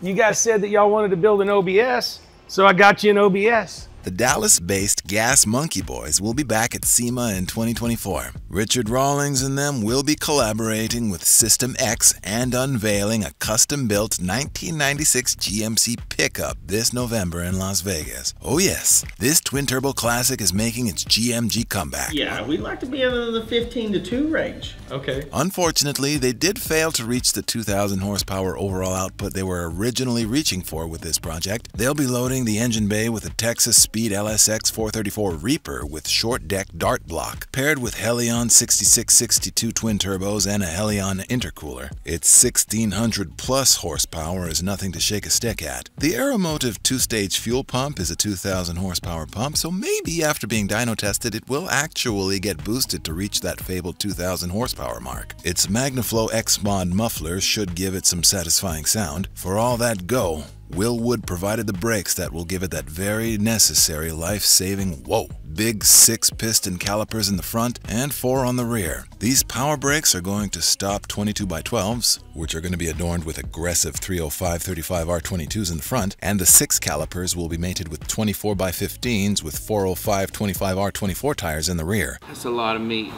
You guys said that y'all wanted to build an OBS, so I got you an OBS. The Dallas-based Gas Monkey Boys will be back at SEMA in 2024. Richard Rawlins and them will be collaborating with System X and unveiling a custom-built 1996 GMC pickup this November in Las Vegas. Oh yes, this twin-turbo classic is making its GMG comeback. Yeah, we'd like to be in the 15-2 range. Okay. Unfortunately, they did fail to reach the 2,000 horsepower overall output they were originally reaching for with this project. They'll be loading the engine bay with a Texas Speed LSX 434 Reaper with short deck dart block, paired with Helion 6662 twin turbos and a Helion intercooler. Its 1600 plus horsepower is nothing to shake a stick at. The Aeromotive two-stage fuel pump is a 2,000 horsepower pump, so maybe after being dyno tested it will actually get boosted to reach that fabled 2,000 horsepower mark. Its MagnaFlow X-Mod muffler should give it some satisfying sound. For all that go, Will Wood provided the brakes that will give it that very necessary life-saving whoa. Big 6-piston calipers in the front and 4 on the rear. These power brakes are going to stop 22x12s, which are going to be adorned with aggressive 305/35 R22s in the front, and the 6 calipers will be mated with 24x15s with 405/25 R24 tires in the rear. That's a lot of meat.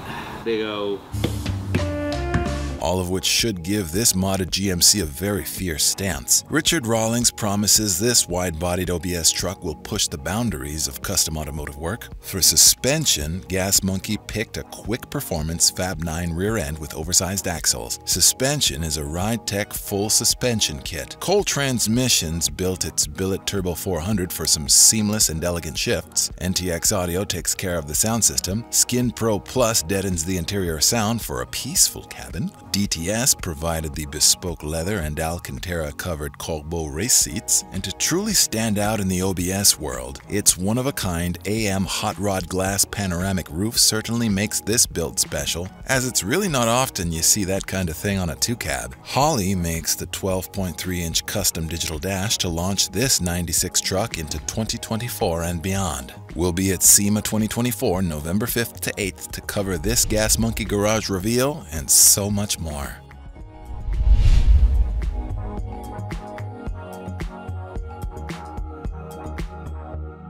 Big O. All of which should give this modded GMC a very fierce stance. Richard Rawlins promises this wide-bodied OBS truck will push the boundaries of custom automotive work. For suspension, Gas Monkey picked a quick performance Fab 9 rear end with oversized axles. Suspension is a Ride-Tech full suspension kit. Cole Transmissions built its Billet Turbo 400 for some seamless and elegant shifts. NTX Audio takes care of the sound system. Skin Pro Plus deadens the interior sound for a peaceful cabin. DTS provided the bespoke leather and Alcantara covered Colbo race seats, and to truly stand out in the OBS world, its one-of-a-kind AM hot rod glass panoramic roof certainly makes this build special, as it's really not often you see that kind of thing on a 2-cab. Holley makes the 12.3-inch custom digital dash to launch this 96 truck into 2024 and beyond. We'll be at SEMA 2024 November 5th to 8th to cover this Gas Monkey Garage reveal and so much more.